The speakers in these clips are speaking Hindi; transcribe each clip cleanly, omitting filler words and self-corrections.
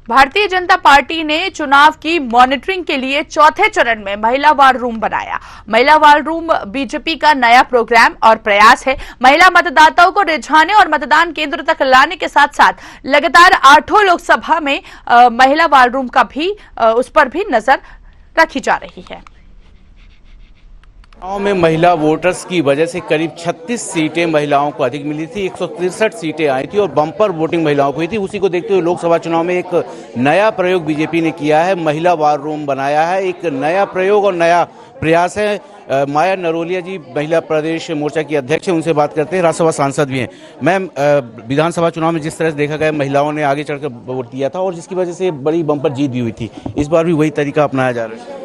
भारतीय जनता पार्टी ने चुनाव की मॉनिटरिंग के लिए चौथे चरण में महिला वार रूम बनाया। महिला वार रूम बीजेपी का नया प्रोग्राम और प्रयास है। महिला मतदाताओं को रिझाने और मतदान केंद्र तक लाने के साथ साथ लगातार 8 लोकसभा में महिला वार रूम का भी उस पर भी नजर रखी जा रही है। चुनाव में महिला वोटर्स की वजह से करीब 36 सीटें महिलाओं को अधिक मिली थी। 163 सीटें आई थी और बम्पर वोटिंग महिलाओं को हुई थी। उसी को देखते हुए लोकसभा चुनाव में एक नया प्रयोग बीजेपी ने किया है, महिला वार रूम बनाया है। एक नया प्रयोग और नया प्रयास है। माया नरोलिया जी महिला प्रदेश मोर्चा की अध्यक्ष है, उनसे बात करते हैं। राज्यसभा सांसद भी हैं। मैम, विधानसभा चुनाव में जिस तरह से देखा गया महिलाओं ने आगे चढ़कर वोट दिया था और जिसकी वजह से बड़ी बम्पर जीत भी हुई थी, इस बार भी वही तरीका अपनाया जा रहा है।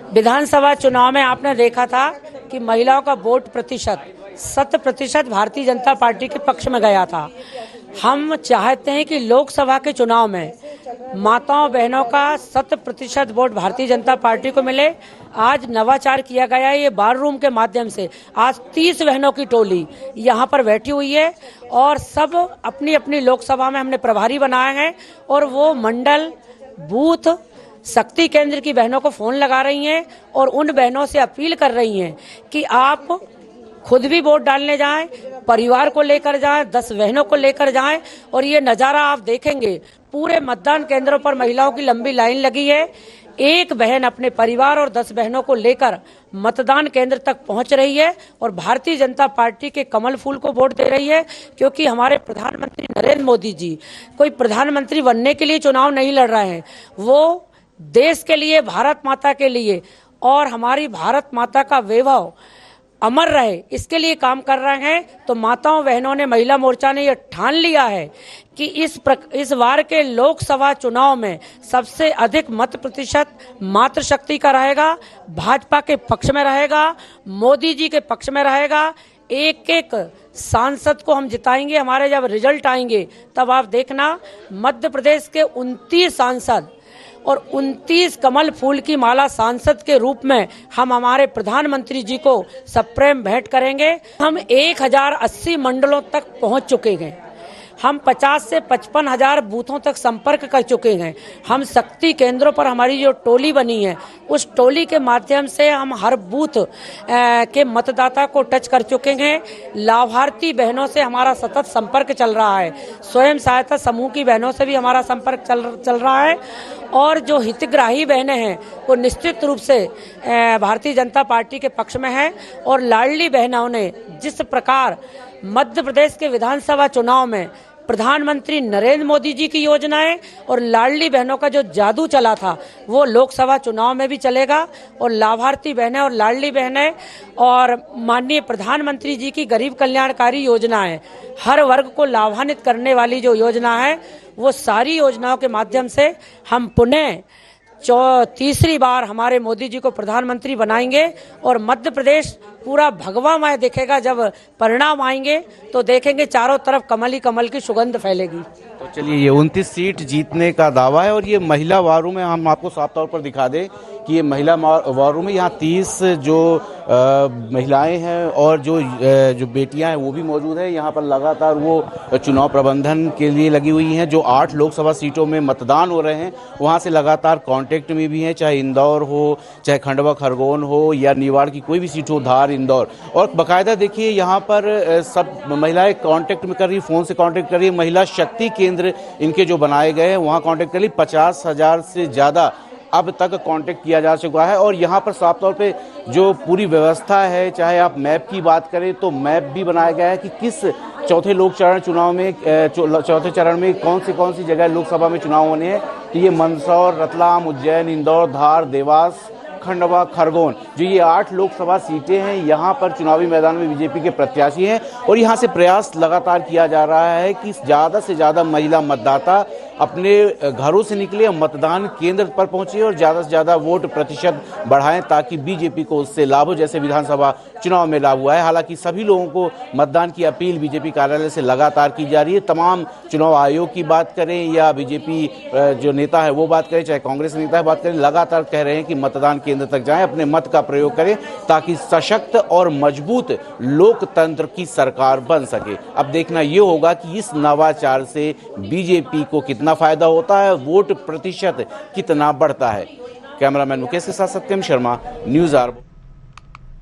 विधानसभा चुनाव में आपने देखा था कि महिलाओं का वोट प्रतिशत 100% भारतीय जनता पार्टी के पक्ष में गया था। हम चाहते हैं कि लोकसभा के चुनाव में माताओं बहनों का 100% वोट भारतीय जनता पार्टी को मिले। आज नवाचार किया गया है ये बार रूम के माध्यम से। आज 30 बहनों की टोली यहाँ पर बैठी हुई है और सब अपनी अपनी लोकसभा में हमने प्रभारी बनाए हैं और वो मंडल बूथ शक्ति केंद्र की बहनों को फोन लगा रही हैं और उन बहनों से अपील कर रही हैं कि आप खुद भी वोट डालने जाएं, परिवार को लेकर जाएं, 10 बहनों को लेकर जाएं। और ये नजारा आप देखेंगे, पूरे मतदान केंद्रों पर महिलाओं की लंबी लाइन लगी है। एक बहन अपने परिवार और 10 बहनों को लेकर मतदान केंद्र तक पहुंच रही है और भारतीय जनता पार्टी के कमल फूल को वोट दे रही है, क्योंकि हमारे प्रधानमंत्री नरेंद्र मोदी जी कोई प्रधानमंत्री बनने के लिए चुनाव नहीं लड़ रहे हैं। वो देश के लिए, भारत माता के लिए और हमारी भारत माता का वैभव अमर रहे, इसके लिए काम कर रहे हैं। तो माताओं बहनों ने, महिला मोर्चा ने ये ठान लिया है कि इस बार के लोकसभा चुनाव में सबसे अधिक मत प्रतिशत मातृशक्ति का रहेगा, भाजपा के पक्ष में रहेगा, मोदी जी के पक्ष में रहेगा। एक एक सांसद को हम जिताएंगे। हमारे जब रिजल्ट आएंगे तब आप देखना, मध्य प्रदेश के 29 सांसद और 29 कमल फूल की माला सांसद के रूप में हम हमारे प्रधानमंत्री जी को सप्रेम भेंट करेंगे। हम 1080 मंडलों तक पहुंच चुके हैं। हम 50 से 55 हजार बूथों तक संपर्क कर चुके हैं। हम शक्ति केंद्रों पर हमारी जो टोली बनी है, उस टोली के माध्यम से हम हर बूथ के मतदाता को टच कर चुके हैं। लाभार्थी बहनों से हमारा सतत संपर्क चल रहा है। स्वयं सहायता समूह की बहनों से भी हमारा संपर्क चल रहा है और जो हितग्राही बहनें हैं वो निश्चित रूप से भारतीय जनता पार्टी के पक्ष में है। और लाडली बहनों ने जिस प्रकार मध्य प्रदेश के विधानसभा चुनाव में प्रधानमंत्री नरेंद्र मोदी जी की योजनाएं और लाडली बहनों का जो जादू चला था, वो लोकसभा चुनाव में भी चलेगा। और लाभार्थी बहनें और लाडली बहनें और माननीय प्रधानमंत्री जी की गरीब कल्याणकारी योजनाएं, हर वर्ग को लाभान्वित करने वाली जो योजना है, वो सारी योजनाओं के माध्यम से हम पुनः तीसरी बार हमारे मोदी जी को प्रधानमंत्री बनाएंगे। और मध्य प्रदेश पूरा भगवामय दिखेगा। जब परिणाम आएंगे तो देखेंगे चारों तरफ कमल ही कमल की सुगंध फैलेगी। तो चलिए, ये 29 सीट जीतने का दावा है। और ये महिला वारू में हम आपको साफ तौर पर दिखा दें कि ये महिला वारू में यहाँ 30 जो महिलाएं हैं और जो बेटियां हैं वो भी मौजूद है। यहाँ पर लगातार वो चुनाव प्रबंधन के लिए लगी हुई हैं। जो 8 लोकसभा सीटों में मतदान हो रहे हैं वहाँ से लगातार कांटेक्ट में भी हैं, चाहे इंदौर हो, चाहे खंडवा खरगोन हो या निवाड़ की कोई भी सीट हो, धार, इंदौर। और बाकायदा देखिए यहाँ पर सब महिलाएं कांटेक्ट में कर रही, फ़ोन से कांटेक्ट कर रही है। महिला शक्ति केंद्र इनके जो बनाए गए हैं वहाँ कांटेक्ट कर ली। 50,000 से ज़्यादा अब तक कांटेक्ट किया जा चुका है। और यहाँ पर साफ तौर पे जो पूरी व्यवस्था है, चाहे आप मैप की बात करें तो मैप भी बनाया गया है कि किस चौथे चरण में कौन सी जगह लोकसभा में चुनाव होने हैं। तो ये मंदसौर, रतलाम, उज्जैन, इंदौर, धार, देवास, खंडवा, खरगोन, जो ये 8 लोकसभा सीटें हैं, यहाँ पर चुनावी मैदान में बीजेपी के प्रत्याशी हैं। और यहाँ से प्रयास लगातार किया जा रहा है कि ज़्यादा से ज़्यादा महिला मतदाता अपने घरों से निकले, मतदान केंद्र पर पहुंचे और ज़्यादा से ज़्यादा वोट प्रतिशत बढ़ाएं ताकि बीजेपी को उससे लाभ हो, जैसे विधानसभा चुनाव में लाभ हुआ है। हालांकि सभी लोगों को मतदान की अपील बीजेपी कार्यालय से लगातार की जा रही है। तमाम चुनाव आयोग की बात करें या बीजेपी जो नेता है वो बात करें, चाहे कांग्रेस नेता है बात करें, लगातार कह रहे हैं कि मतदान केंद्र तक जाएं, अपने मत का प्रयोग करें ताकि सशक्त और मजबूत लोकतंत्र की सरकार बन सके। अब देखना ये होगा कि इस नवाचार से बीजेपी को कितना कितना फायदा होता है, वोट प्रतिशत कितना बढ़ता है। कैमरामैन मुकेश के साथ सत्यम शर्मा, न्यूज़ आर।